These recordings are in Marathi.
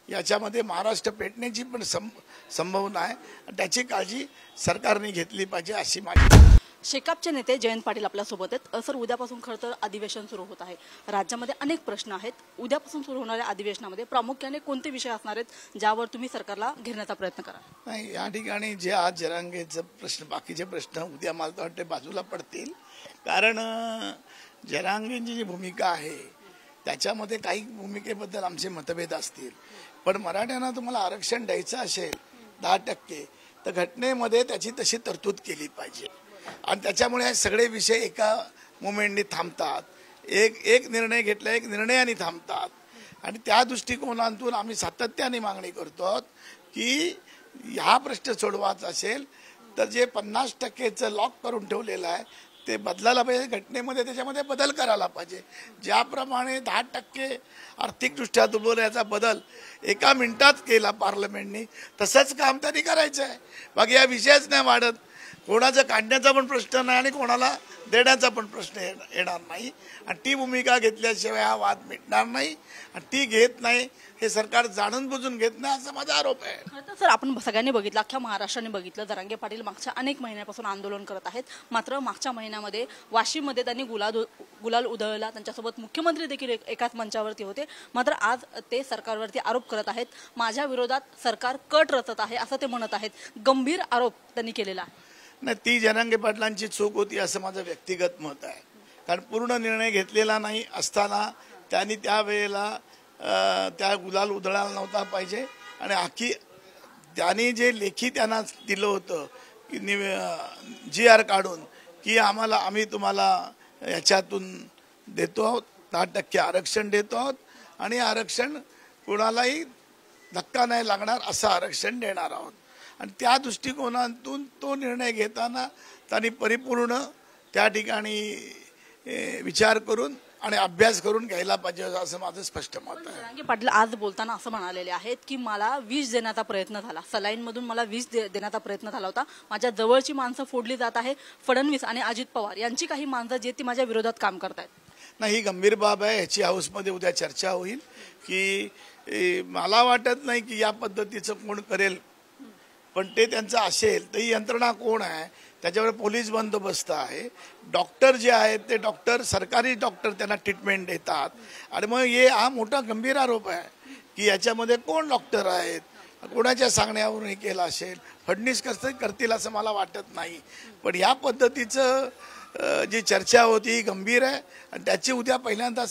याच्यामध्ये महाराष्ट्र पेटण्याची पण संभावना आहे आणि त्याची काळजी सरकारने घेतली पाहिजे अशी माझी। शेकापचे नेते जयंत पाटील आपल्यासोबत आहेत। सर, उद्यापासून खरं तर अधिवेशन सुरू होत आहे। राज्यामध्ये अनेक प्रश्न आहेत। उद्यापासून सुरू होणाऱ्या अधिवेशनामध्ये प्रामुख्याने कोणते विषय असणार आहेत ज्यावर तुम्ही सरकारला घेण्याचा प्रयत्न करा? नाही, या ठिकाणी जे आज जरांगेचे प्रश्न, बाकीचे प्रश्न उद्या मला तर वाटते बाजूला पडतील, कारण जरांगेंची जी भूमिका आहे त्याच्यामध्ये काही भूमिकेबद्दल आमचे मतभेद असतील, पण मराठ्यांना तुम्हाला आरक्षण द्यायचं असेल 10%, तर घटनेमध्ये त्याची तशी तरतूद केली पाहिजे आणि त्याच्यामुळे हे सगळे विषय एका मोमेंटनी थांबतात। एक निर्णय घेतला, एक निर्णयाने थांबतात आणि त्या दृष्टिकोनातून आम्ही सातत्याने मागणी करतो की हा प्रश्न सोडवायचा असेल तर जे 50%चं लॉक करून ठेवलेलं आहे ते बदलायला पाहिजे, घटनेमध्ये त्याच्यामध्ये बदल करायला पाहिजे। ज्याप्रमाणे 10% आर्थिकदृष्ट्या दुर्बल बदल एका मिनिटात केला पार्लमेंटने, तसंच काम त्यांनी करायचं आहे। बाकी या विषयच नाही वाढत, कोणाचं काढण्याचा पण प्रश्न नाही आणि कोणाला देण्याचा पण प्रश्न येणार नाही आणि ती भूमिका घेतल्याशिवाय हा वाद मिटणार नाही आणि ती घेत नाही, हे सरकार जाणून बुजून घेत नाही असा माझा आरोप आहे। खरं तर सर, आपण सगळ्यांनी बघितलं, अख्ख्या महाराष्ट्राने बघितलं, जरांगे पाटील मागच्या अनेक महिन्यापासून आंदोलन करत आहेत। मात्र मागच्या महिन्यामध्ये वाशीमध्ये त्यांनी गुलाल उधळला, त्यांच्यासोबत मुख्यमंत्री देखील एकाच मंचावरती होते। मात्र आज ते सरकारवरती आरोप करत आहेत, माझ्या विरोधात सरकार कट रचत आहे असं ते म्हणत आहेत। गंभीर आरोप त्यांनी केलेला आहे। नाही, ती जरांगे पाटलांची चूक होती असं माझं व्यक्तिगत मत आहे, कारण पूर्ण निर्णय घेतलेला नाही असताना त्यांनी त्यावेळेला त्या गुलाल उधळायला नव्हता पाहिजे आणि त्यांनी जे लेखी त्यांना दिलं होतं की GR काढून की आम्ही तुम्हाला याच्यातून देतो आहोत, 10% आरक्षण देतो आहोत आणि आरक्षण कोणालाही धक्का नाही लागणार असं आरक्षण देणार आहोत आणि त्या दृष्टिकोनातून तो निर्णय घेताना त्यांनी परिपूर्ण त्या ठिकाणी विचार करून आणि अभ्यास करून घ्यायला पाहिजे असं माझं स्पष्ट मत आहे। जरांगे पाटील आज बोलताना असं म्हणालेले आहेत की मला विष देण्याचा प्रयत्न झाला, सलाईनमधून मला विष देण्याचा प्रयत्न झाला होता, माझ्या जवळची माणसं फोडली जात आहे, फडणवीस आणि अजित पवार यांची काही माणसं जे ती माझ्या विरोधात काम करतायत। नाही, ही गंभीर बाब आहे, ह्याची हाऊसमध्ये उद्या चर्चा होईल की मला वाटत नाही की या पद्धतीचं कोण करेल, पण ते त्यांचं असेल तर ही यंत्रणा कोण आहे, त्याच्यावर पोलीस बंदोबस्त आहे, डॉक्टर जे आहेत ते डॉक्टर सरकारी डॉक्टर त्यांना ट्रीटमेंट देतात आणि मग हा मोठा गंभीर आरोप आहे की याच्यामध्ये कोण डॉक्टर आहेत, कोणाच्या सांगण्यावरून हे केलं असेल। फडणवीस कसं करतील असं मला वाटत नाही, पण या पद्धतीचं जी चर्चा होती ही गंभीर आहे आणि त्याची उद्या पहिल्यांदा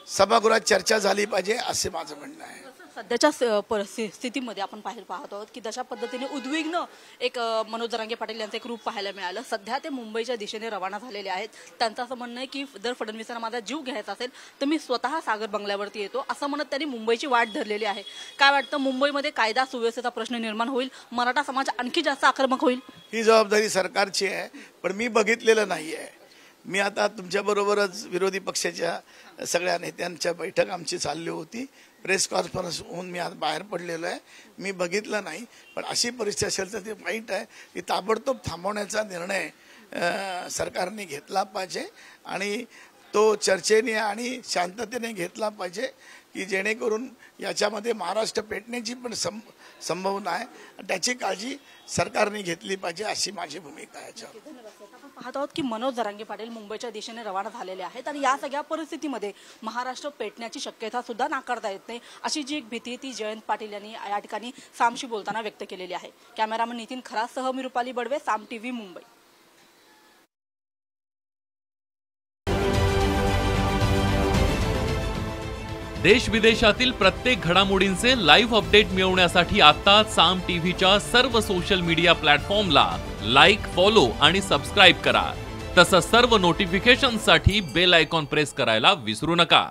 सभागृहात चर्चा झाली पाहिजे असे माझं म्हणणं आहे। सध्याच्या परिस्थितीमध्ये आपण पाहत आहोत की जशा पद्धतीने उद्विग्न एक मनोज जरांगे पाटील यांचं एक रूप पाहायला मिळालं। सध्या ते मुंबईच्या दिशेने रवाना झालेले आहेत। त्यांचं असं म्हणणं आहे की जर फडणवीसांना माझा जीव घ्यायचा असेल तर मी स्वतः सागर बंगल्यावरती येतो असं म्हणत त्यांनी मुंबईची वाट धरलेली आहे। काय वाटतं, मुंबईमध्ये कायदा सुव्यवस्थेचा प्रश्न निर्माण होईल, मराठा समाज आणखी जास्त आक्रमक होईल? ही जबाबदारी सरकारची आहे, पण मी बघितलेलं नाही आहे। मी आता तुमच्याबरोबरच विरोधी पक्षाच्या सगळ्या नेत्यांच्या बैठक आमची चालली होती, प्रेस कॉन्फरन्स होऊन मी आज बाहेर पडलेलो आहे, मी बघितलं नाही, पण अशी परिस्थिती असेल तर ते वाईट आहे की ताबडतोब थांबवण्याचा निर्णय सरकारने घेतला पाहिजे आणि तो चर्चेने आणि शांततेने घेतला पाहिजे की जेणेकरून याच्यामध्ये महाराष्ट्र पेटण्याची पण संभावना आहे आणि त्याची काळजी सरकारने घेतली पाहिजे अशी माझी भूमिका आहे। आपण पाहत आहोत की मनोज जरांगे पाटील मुंबईच्या दिशेने रवाना झालेले आहेत आणि या सगळ्या परिस्थितीमध्ये महाराष्ट्र पेटण्याची शक्यता सुद्धा नाकारता येत नाही अशी जी एक भीती ती जयंत पाटील यांनी या ठिकाणी सामशी बोलताना व्यक्त केलेली आहे। कॅमेरामन नितीन खरासह मी रुपाली बडवे, साम TV, मुंबई। देश विदेशातील प्रत्येक घडामोडींचे लाईव्ह अपडेट मिळवण्यासाठी आता साम टीव्हीच्या सर्व सोशल मीडिया प्लॅटफॉर्मला लाईक, फॉलो आणि सबस्क्राईब करा। तसंच सर्व नोटिफिकेशनसाठी बेल आयकॉन प्रेस करायला विसरू नका।